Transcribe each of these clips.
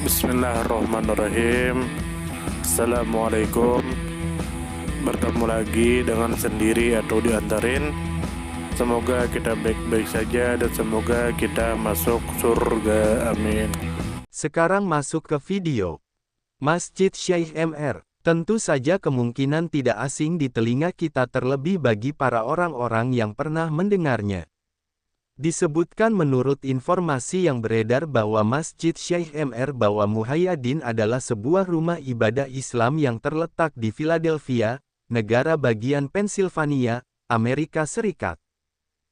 Bismillahirrahmanirrahim. Assalamualaikum. Bertemu lagi dengan sendiri atau diantarin. Semoga kita baik-baik saja dan semoga kita masuk surga. Amin. Sekarang masuk ke video. Masjid Syekh Mr. Tentu saja kemungkinan tidak asing di telinga kita, terlebih bagi para orang-orang yang pernah mendengarnya. Disebutkan menurut informasi yang beredar bahwa Masjid Syekh Mr. Bawa Muhaiyaddin adalah sebuah rumah ibadah Islam yang terletak di Philadelphia, negara bagian Pennsylvania, Amerika Serikat.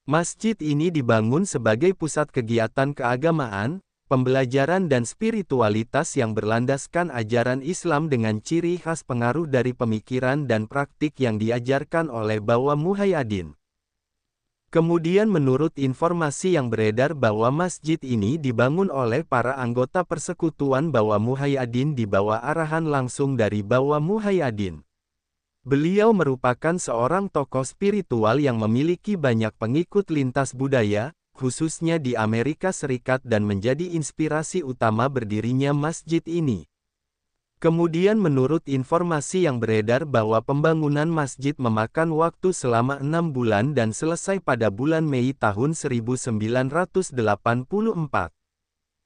Masjid ini dibangun sebagai pusat kegiatan keagamaan, pembelajaran dan spiritualitas yang berlandaskan ajaran Islam dengan ciri khas pengaruh dari pemikiran dan praktik yang diajarkan oleh Bawa Muhaiyaddin. Kemudian menurut informasi yang beredar bahwa masjid ini dibangun oleh para anggota persekutuan Bawa Muhaiyaddin di bawah arahan langsung dari Bawa Muhaiyaddin. Beliau merupakan seorang tokoh spiritual yang memiliki banyak pengikut lintas budaya, khususnya di Amerika Serikat, dan menjadi inspirasi utama berdirinya masjid ini. Kemudian menurut informasi yang beredar bahwa pembangunan masjid memakan waktu selama 6 bulan dan selesai pada bulan Mei tahun 1984.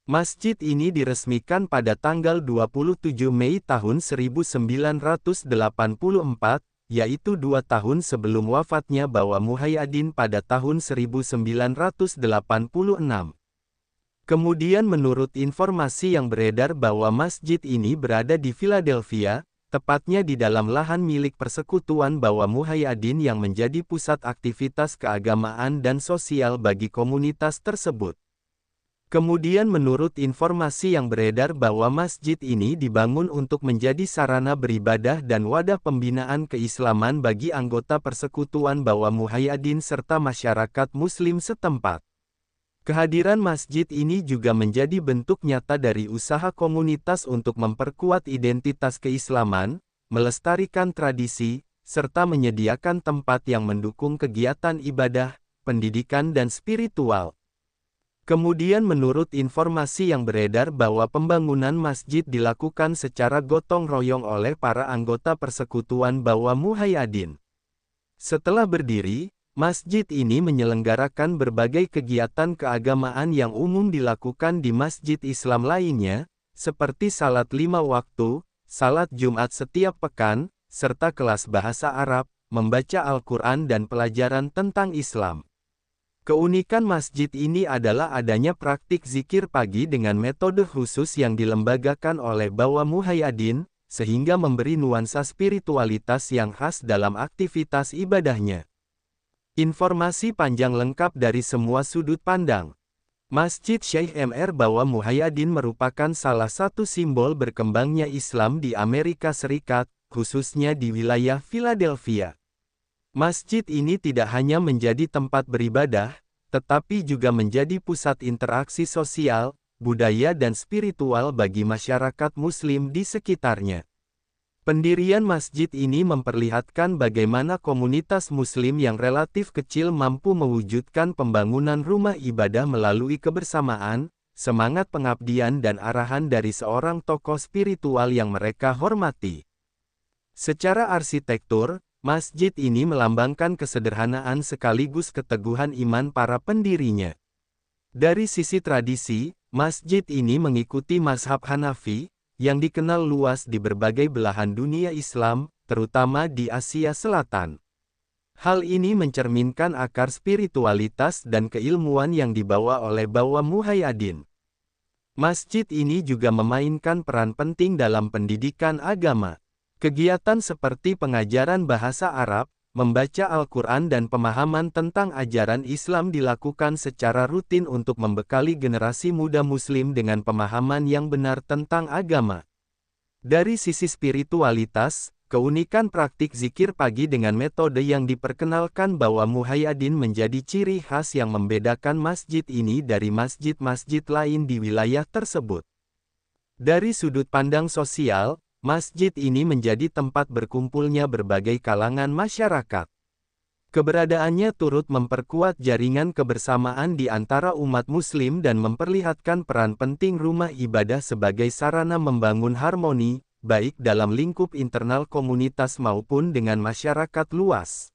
Masjid ini diresmikan pada tanggal 27 Mei tahun 1984, yaitu 2 tahun sebelum wafatnya Bawa Muhaiyaddin pada tahun 1986. Kemudian menurut informasi yang beredar bahwa masjid ini berada di Philadelphia, tepatnya di dalam lahan milik persekutuan Bawa Muhaiyaddin yang menjadi pusat aktivitas keagamaan dan sosial bagi komunitas tersebut. Kemudian menurut informasi yang beredar bahwa masjid ini dibangun untuk menjadi sarana beribadah dan wadah pembinaan keislaman bagi anggota persekutuan Bawa Muhaiyaddin serta masyarakat muslim setempat. Kehadiran masjid ini juga menjadi bentuk nyata dari usaha komunitas untuk memperkuat identitas keislaman, melestarikan tradisi, serta menyediakan tempat yang mendukung kegiatan ibadah, pendidikan dan spiritual. Kemudian menurut informasi yang beredar bahwa pembangunan masjid dilakukan secara gotong royong oleh para anggota persekutuan Bawa Muhaiyaddin. Setelah berdiri, masjid ini menyelenggarakan berbagai kegiatan keagamaan yang umum dilakukan di masjid Islam lainnya, seperti salat 5 waktu, salat Jumat setiap pekan, serta kelas bahasa Arab, membaca Al-Quran dan pelajaran tentang Islam. Keunikan masjid ini adalah adanya praktik zikir pagi dengan metode khusus yang dilembagakan oleh Bawa Muhaiyaddin, sehingga memberi nuansa spiritualitas yang khas dalam aktivitas ibadahnya. Informasi panjang lengkap dari semua sudut pandang. Masjid Syekh Mr. Bawa Muhaiyaddin merupakan salah satu simbol berkembangnya Islam di Amerika Serikat, khususnya di wilayah Philadelphia. Masjid ini tidak hanya menjadi tempat beribadah, tetapi juga menjadi pusat interaksi sosial, budaya dan spiritual bagi masyarakat Muslim di sekitarnya. Pendirian masjid ini memperlihatkan bagaimana komunitas Muslim yang relatif kecil mampu mewujudkan pembangunan rumah ibadah melalui kebersamaan, semangat pengabdian dan arahan dari seorang tokoh spiritual yang mereka hormati. Secara arsitektur, masjid ini melambangkan kesederhanaan sekaligus keteguhan iman para pendirinya. Dari sisi tradisi, masjid ini mengikuti mazhab Hanafi, yang dikenal luas di berbagai belahan dunia Islam, terutama di Asia Selatan. Hal ini mencerminkan akar spiritualitas dan keilmuan yang dibawa oleh Bawa Muhaiyaddin. Masjid ini juga memainkan peran penting dalam pendidikan agama. Kegiatan seperti pengajaran bahasa Arab, membaca Al-Quran dan pemahaman tentang ajaran Islam dilakukan secara rutin untuk membekali generasi muda Muslim dengan pemahaman yang benar tentang agama. Dari sisi spiritualitas, keunikan praktik zikir pagi dengan metode yang diperkenalkan Bawa Muhaiyaddin menjadi ciri khas yang membedakan masjid ini dari masjid-masjid lain di wilayah tersebut. Dari sudut pandang sosial, masjid ini menjadi tempat berkumpulnya berbagai kalangan masyarakat. Keberadaannya turut memperkuat jaringan kebersamaan di antara umat Muslim dan memperlihatkan peran penting rumah ibadah sebagai sarana membangun harmoni, baik dalam lingkup internal komunitas maupun dengan masyarakat luas.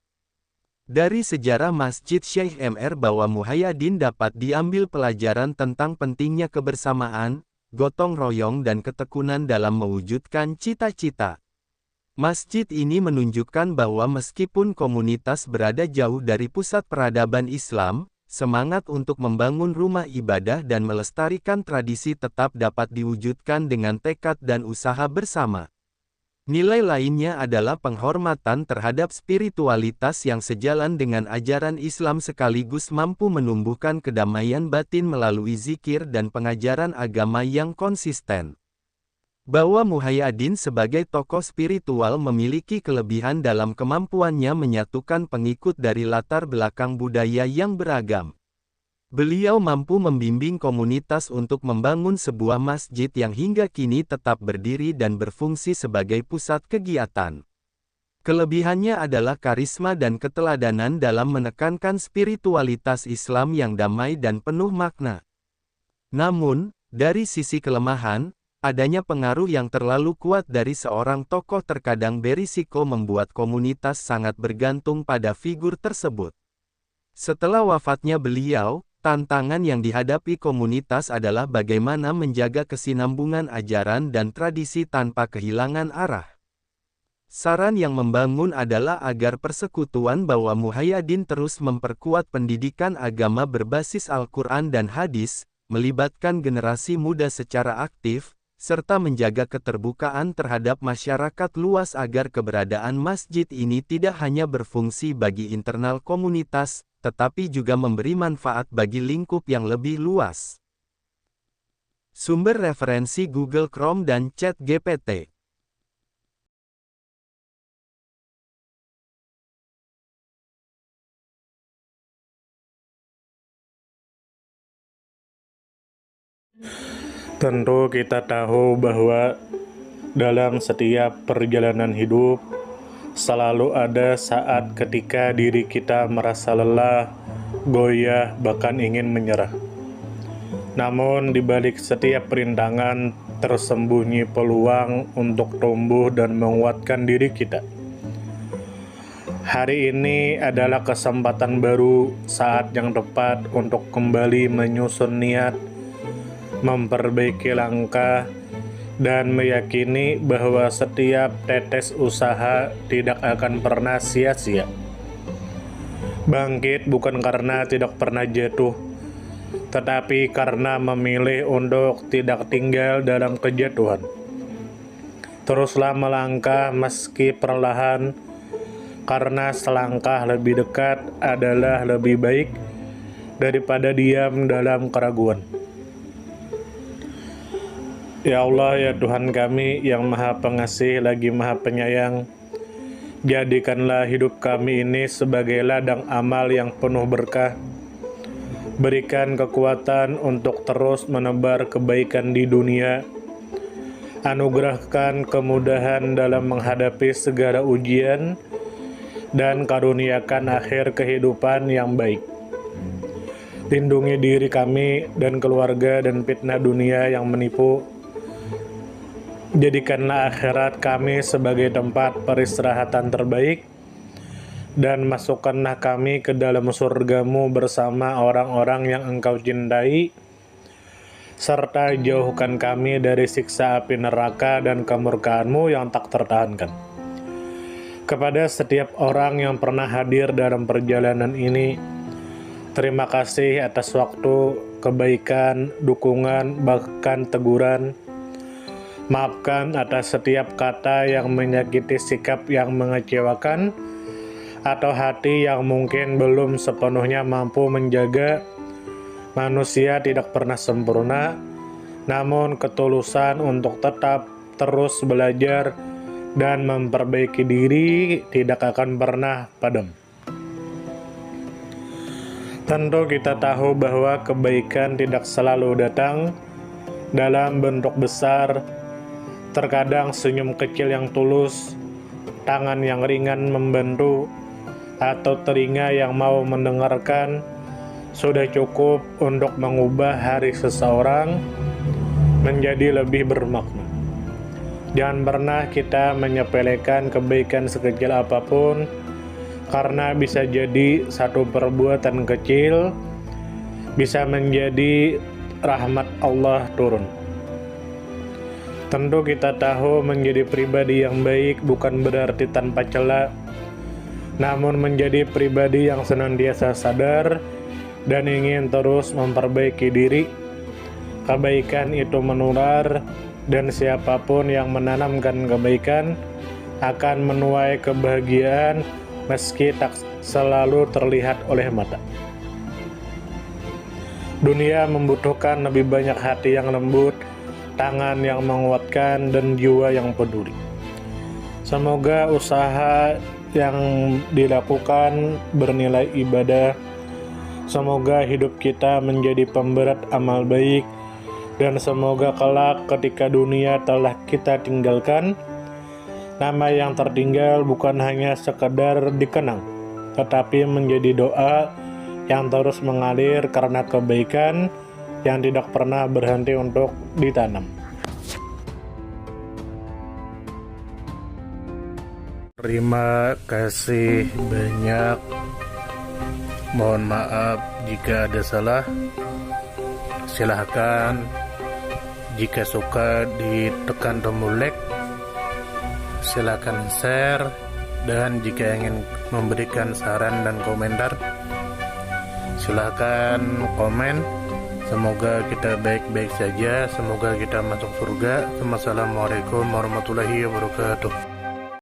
Dari sejarah Masjid Syekh Mr. Bawa Muhaiyaddin dapat diambil pelajaran tentang pentingnya kebersamaan, gotong royong dan ketekunan dalam mewujudkan cita-cita. Masjid ini menunjukkan bahwa meskipun komunitas berada jauh dari pusat peradaban Islam, semangat untuk membangun rumah ibadah dan melestarikan tradisi tetap dapat diwujudkan dengan tekad dan usaha bersama. Nilai lainnya adalah penghormatan terhadap spiritualitas yang sejalan dengan ajaran Islam sekaligus mampu menumbuhkan kedamaian batin melalui zikir dan pengajaran agama yang konsisten. Bawa Muhaiyaddin sebagai tokoh spiritual memiliki kelebihan dalam kemampuannya menyatukan pengikut dari latar belakang budaya yang beragam. Beliau mampu membimbing komunitas untuk membangun sebuah masjid yang hingga kini tetap berdiri dan berfungsi sebagai pusat kegiatan. Kelebihannya adalah karisma dan keteladanan dalam menekankan spiritualitas Islam yang damai dan penuh makna. Namun, dari sisi kelemahan, adanya pengaruh yang terlalu kuat dari seorang tokoh terkadang berisiko membuat komunitas sangat bergantung pada figur tersebut. Setelah wafatnya beliau, tantangan yang dihadapi komunitas adalah bagaimana menjaga kesinambungan ajaran dan tradisi tanpa kehilangan arah. Saran yang membangun adalah agar persekutuan Bawa Muhaiyaddin terus memperkuat pendidikan agama berbasis Al-Quran dan hadis, melibatkan generasi muda secara aktif, serta menjaga keterbukaan terhadap masyarakat luas agar keberadaan masjid ini tidak hanya berfungsi bagi internal komunitas, tetapi juga memberi manfaat bagi lingkup yang lebih luas. Sumber referensi Google Chrome dan ChatGPT. Tentu kita tahu bahwa dalam setiap perjalanan hidup selalu ada saat ketika diri kita merasa lelah, goyah, bahkan ingin menyerah. Namun di balik setiap perintangan tersembunyi peluang untuk tumbuh dan menguatkan diri kita. Hari ini adalah kesempatan baru, saat yang tepat untuk kembali menyusun niat, memperbaiki langkah, dan meyakini bahwa setiap tetes usaha tidak akan pernah sia-sia. Bangkit bukan karena tidak pernah jatuh, tetapi karena memilih untuk tidak tinggal dalam kejatuhan. Teruslah melangkah meski perlahan, karena selangkah lebih dekat adalah lebih baik daripada diam dalam keraguan. Ya Allah, ya Tuhan kami yang Maha Pengasih lagi Maha Penyayang, jadikanlah hidup kami ini sebagai ladang amal yang penuh berkah. Berikan kekuatan untuk terus menebar kebaikan di dunia. Anugerahkan kemudahan dalam menghadapi segala ujian, dan karuniakan akhir kehidupan yang baik. Lindungi diri kami dan keluarga dan fitnah dunia yang menipu. Jadikanlah akhirat kami sebagai tempat peristirahatan terbaik, dan masukkanlah kami ke dalam surga-Mu bersama orang-orang yang Engkau cintai, serta jauhkan kami dari siksa api neraka dan kemurkaan-Mu yang tak tertahankan. Kepada setiap orang yang pernah hadir dalam perjalanan ini, terima kasih atas waktu, kebaikan, dukungan, bahkan teguran. Maafkan atas setiap kata yang menyakiti, sikap yang mengecewakan, atau hati yang mungkin belum sepenuhnya mampu menjaga. Manusia tidak pernah sempurna, namun ketulusan untuk tetap terus belajar dan memperbaiki diri tidak akan pernah padam. Tentu kita tahu bahwa kebaikan tidak selalu datang dalam bentuk besar. Terkadang senyum kecil yang tulus, tangan yang ringan membantu, atau telinga yang mau mendengarkan sudah cukup untuk mengubah hari seseorang menjadi lebih bermakna. Jangan pernah kita menyepelekan kebaikan sekecil apapun, karena bisa jadi satu perbuatan kecil bisa menjadi rahmat Allah turun. Tentu kita tahu menjadi pribadi yang baik bukan berarti tanpa celah, namun menjadi pribadi yang senantiasa sadar dan ingin terus memperbaiki diri. Kebaikan itu menular, dan siapapun yang menanamkan kebaikan akan menuai kebahagiaan meski tak selalu terlihat oleh mata. Dunia membutuhkan lebih banyak hati yang lembut, tangan yang menguatkan, dan jiwa yang peduli. Semoga usaha yang dilakukan bernilai ibadah. Semoga hidup kita menjadi pemberat amal baik, dan semoga kelak ketika dunia telah kita tinggalkan, nama yang tertinggal bukan hanya sekedar dikenang, tetapi menjadi doa yang terus mengalir karena kebaikan yang tidak pernah berhenti untuk ditanam. Terima kasih banyak. Mohon maaf jika ada salah. Silahkan jika suka ditekan tombol like, silahkan share, dan jika ingin memberikan saran dan komentar, silahkan komen. Semoga kita baik-baik saja, semoga kita masuk surga. Wassalamualaikum warahmatullahi wabarakatuh.